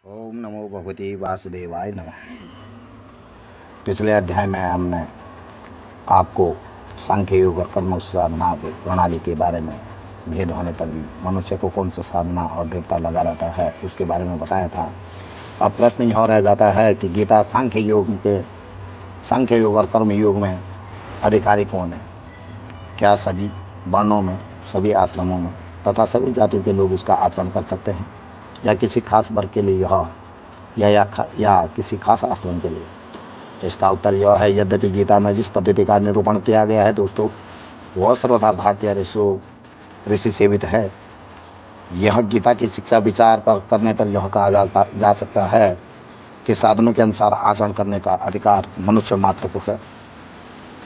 ओम नमो भगवते वासुदेवाय नमः। पिछले अध्याय में हमने आपको सांख्य योग और कर्म साधना प्रणाली के बारे में भेद होने पर भी मनुष्य को कौन सा साधना और देवता लगा रहता है उसके बारे में बताया था। अब प्रश्न यह रह जाता है कि गीता सांख्य योग और कर्म योग में अधिकारी कौन है। क्या सभी वर्णों में, सभी आश्रमों में तथा सभी जातियों के लोग इसका आचरण कर सकते हैं या किसी खास वर्ग के लिए या किसी खास आश्रम के लिए। इसका उत्तर यह है, यद्यपि गीता में जिस पद्धति का निरूपण किया गया है दोस्तों, वह सर्वथा भारतीय ऋषि सेवित है। यह गीता की शिक्षा विचार पर करने पर यह कहा जा सकता है कि साधनों के अनुसार आचरण करने का अधिकार मनुष्य मात्र को है।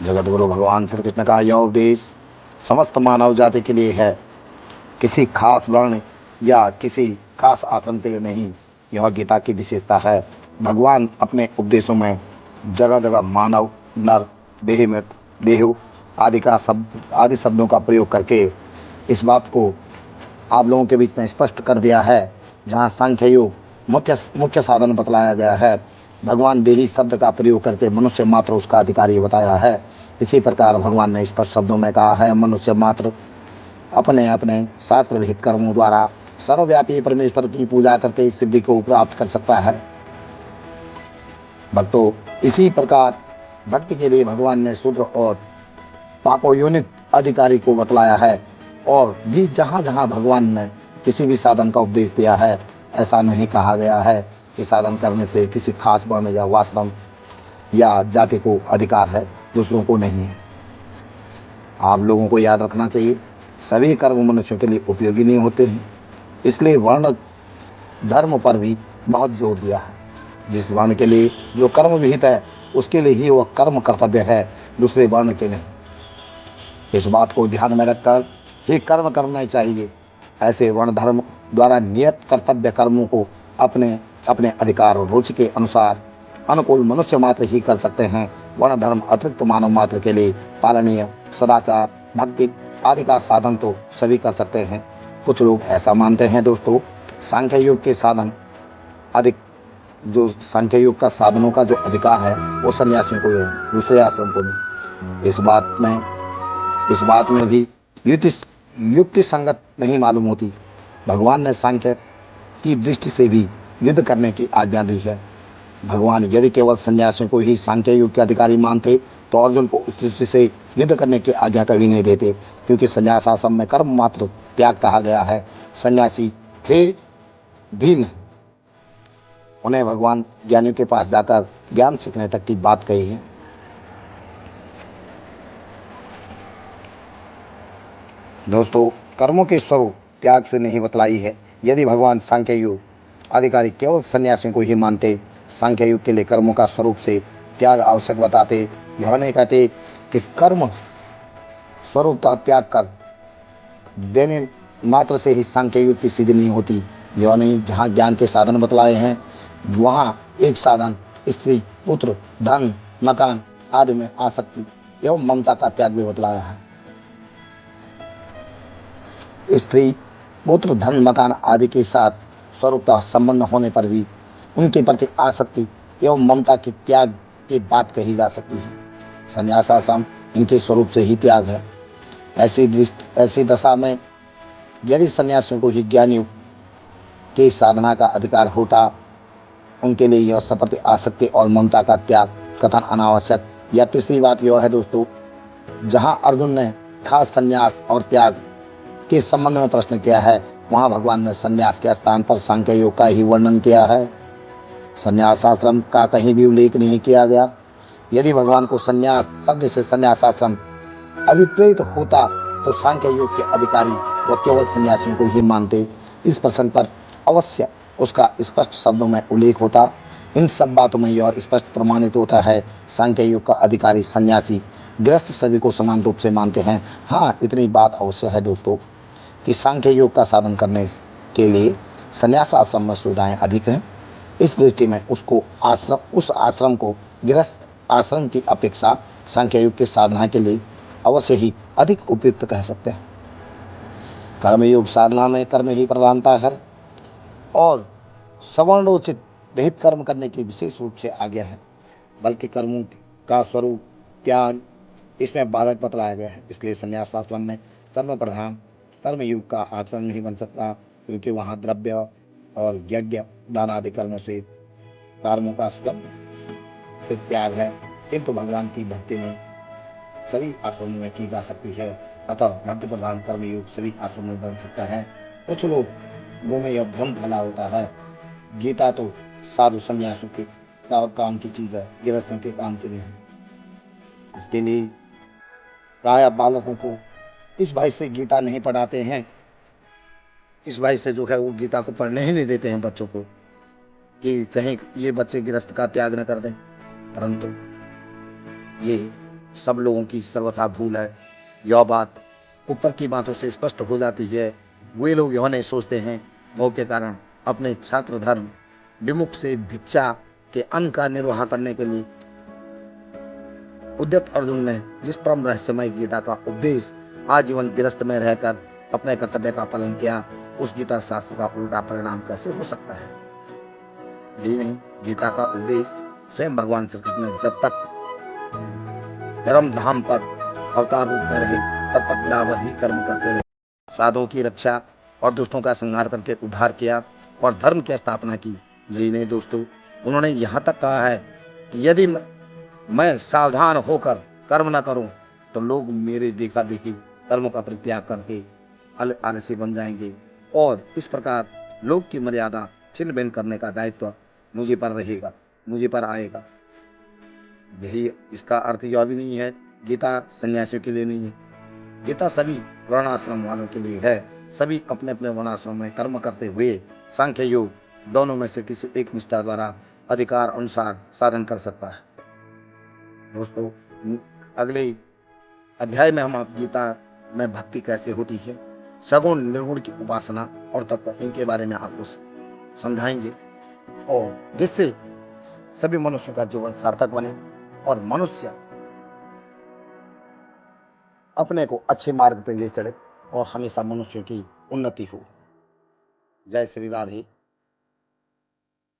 जगत गुरु भगवान श्री कृष्ण का यह उपदेश समस्त मानव जाति के लिए है, किसी खास वर्ण या किसी खास आचरण के लिए नहीं। यह गीता की विशेषता है। भगवान अपने उपदेशों में जगह जगह मानव, नर, देहमृत, देहु आदि शब्दों का प्रयोग करके इस बात को आप लोगों के बीच में स्पष्ट कर दिया है। जहाँ सांख्य योग मुख्य साधन बतलाया गया है, भगवान देही शब्द का प्रयोग करके मनुष्य मात्र उसका अधिकारी बताया है। इसी प्रकार भगवान ने स्पष्ट शब्दों में कहा है, मनुष्य मात्र अपने अपने शास्त्र विहित कर्मों द्वारा सर्वव्यापी परमेश्वर की पूजा करके इस सिद्धि को प्राप्त कर सकता है। भक्तों, इसी प्रकार भक्ति के लिए भगवान ने शूद्र और पापोयोनित अधिकारी को बतलाया है। और भी जहाँ जहाँ भगवान ने किसी भी साधन का उपदेश दिया है, ऐसा नहीं कहा गया है कि साधन करने से किसी खास वर्ण या आश्रम या जाति को अधिकार है, दूसरों को नहीं है। आप लोगों को याद रखना चाहिए, सभी कर्म मनुष्यों के लिए उपयोगी नहीं होते हैं। इसलिए वर्ण धर्म पर भी बहुत जोर दिया है। जिस वर्ण के लिए जो कर्म विहित है उसके लिए ही वह कर्म कर्तव्य है, दूसरे वर्ण के नहीं। इस बात को ध्यान में रखकर ही कर्म करना चाहिए। ऐसे वर्ण धर्म द्वारा नियत कर्तव्य कर्मों को अपने अपने अधिकार और रुचि के अनुसार अनुकूल मनुष्य मात्र ही कर सकते हैं। वर्ण धर्म अतिरिक्त मानव मात्र के लिए पालनीय सदाचार, भक्ति आदि का साधन तो सभी कर सकते हैं। कुछ लोग ऐसा मानते हैं दोस्तों, सांख्य योग के साधन जो सांख्य योग का साधनों का जो अधिकार है वो सन्यासियों को है, दूसरे आश्रम को नहीं। इस बात में भी युक्ति संगत नहीं मालूम होती। भगवान ने सांख्य की दृष्टि से भी युद्ध करने की आज्ञा दी है। भगवान यदि केवल सन्यासियों को ही सांख्य योग के अधिकारी मानते तो अर्जुन को उस दृष्टि से युद्ध करने की आज्ञा कभी नहीं देते, क्योंकि संन्यास आश्रम में कर्म मात्र त्याग कहा गया है। सन्यासी थे भी नहीं, उन्हें भगवान ज्ञानियों के पास जाकर ज्ञान सीखने तक की बात कही है। दोस्तों, कर्मों के स्वरूप त्याग से नहीं बतलाई है। यदि भगवान सांख्य योग अधिकारी केवल सन्यासियों को ही मानते, सांख्य योग के लिए कर्मों का स्वरूप से त्याग आवश्यक बताते, यह नहीं कहते कि कर्म स्वरूप त्याग कर देने मात्र से ही सांख्य योग की सिद्धि नहीं होती। यह नहीं, जहाँ ज्ञान के साधन बतलाए हैं वहाँ एक साधन स्त्री, पुत्र, धन, मकान आदि में आसक्ति एवं ममता का त्याग भी बतलाया है। स्त्री, पुत्र, धन, मकान आदि के साथ स्वरूपतः संबंध होने पर भी उनके प्रति आसक्ति एवं ममता के त्याग की बात कही जा सकती है। संन्यास आश्रम इनके स्वरूप से ही त्याग है। ऐसी दशा में यदि सन्यासियों को ही ज्ञानियों के साधना का अधिकार होता, उनके लिए यह सप्रति आसक्ति और ममता का त्याग कथन अनावश्यक। या तीसरी बात यह है दोस्तों, जहाँ अर्जुन ने खास संन्यास और त्याग के संबंध में प्रश्न किया है, वहाँ भगवान ने संन्यास के स्थान पर सांख्य योग का ही वर्णन किया है। संन्यास आश्रम का कहीं भी उल्लेख नहीं किया गया। यदि भगवान को संन्यास शब्द से संन्यास आश्रम अभिप्रेत होता तो सांख्य योग के अधिकारी वो केवल सन्यासियों को ही मानते। इस प्रसंग पर अवश्य उसका स्पष्ट शब्दों में उल्लेख होता। इन सब बातों में यह स्पष्ट प्रमाणित होता है, सांख्य योग का अधिकारी सन्यासी गृहस्थ सभी को समान रूप से मानते हैं। हाँ, इतनी बात अवश्य है दोस्तों कि सांख्य योग का साधन करने के लिए संन्यास आश्रम में सुविधाएं अधिक हैं। इस दृष्टि में उस आश्रम को गृहस्थ आश्रम की अपेक्षा सांख्य योग की साधना के लिए अवश्य ही अधिक उपयुक्त कह सकते हैं। कर्मयोग साधना में कर्म ही प्रधानता है और सवर्णोचित विहित कर्म करने की विशेष रूप से आज्ञा है, बल्कि कर्मों का स्वरूप त्याग इसमें बाधक बतलाया गया है। इसलिए संन्यास आश्रम में कर्म प्रधान कर्मयुग का आचरण नहीं बन सकता, क्योंकि वहाँ द्रव्य और यज्ञ दान आदि कर्मों से कर्मों का स्वरूप त्याग है। किंतु भगवान की भक्ति में सभी आश्रमों में की जा सकती है, अतः भक्ति प्रधान कर्मयोग सभी आश्रमों में बन सकता है। कुछ लोगों में यह भ्रम फैला होता है, गीता तो साधु संन्यासों के काम की चीज है, गृहस्थों के काम की नहीं। इसके लिए प्राय बालकों को इस भाई से गीता नहीं पढ़ाते हैं, इस भाई से जो है वो गीता को पढ़ने ही नहीं देते हैं बच्चों को, कि कहीं ये बच्चे गृहस्थ का त्याग न कर दें। परंतु ये सब लोगों की सर्वथा भूल है। यह बात ऊपर की बातों से स्पष्ट हो जाती है। वे लोग यह नहीं सोचते हैं मोह के कारण अपने छात्र धर्म विमुख से भिक्षा के अन्न का निर्वाह करने के लिए उद्यत अर्जुन ने जिस परम रहस्यमय गीता का उपदेश आजीवन गृहस्थ में रहकर अपने कर्तव्य का पालन किया, उस गीता शास्त्र का उल्टा परिणाम कैसे हो सकता है? यही नहीं, गीता का उपदेश स्वयं भगवान श्री कृष्ण ने जब तक धर्म धाम पर अवतार रूप में रहे तब तक बराबर ही कर्म करते रहे, साधुओं की रक्षा और दुष्टों का संहार करके उद्धार किया और धर्म की स्थापना की। यही नहीं दोस्तों, उन्होंने यहाँ तक कहा है कि यदि मैं सावधान होकर कर्म न करूं तो लोग मेरे देखा देखी कर्म का परित्याग करके आलसी बन जाएंगे, और इस प्रकार लोक की मर्यादा छिन्न भिन्न करने का दायित्व मुझे पर रहेगा, मुझे पर आएगा। यही इसका अर्थ यह भी नहीं है गीता सन्यासियों के लिए नहीं है, गीता सभी वर्णाश्रम वालों के लिए है। सभी अपने अपने वर्णाश्रम में कर्म करते हुए सांख्य योग दोनों में से किसी एक निष्ठा द्वारा अधिकार अनुसार साधन कर सकता है। दोस्तों, अगले अध्याय में हम आप गीता में भक्ति कैसे होती है, सगुण निर्गुण की उपासना और तत्व, इनके बारे में आपको समझाएंगे, और जिससे सभी मनुष्यों का जीवन सार्थक बने और मनुष्य अपने को अच्छे मार्ग पर ले चले और हमेशा मनुष्य की उन्नति हो। जय श्री राधे।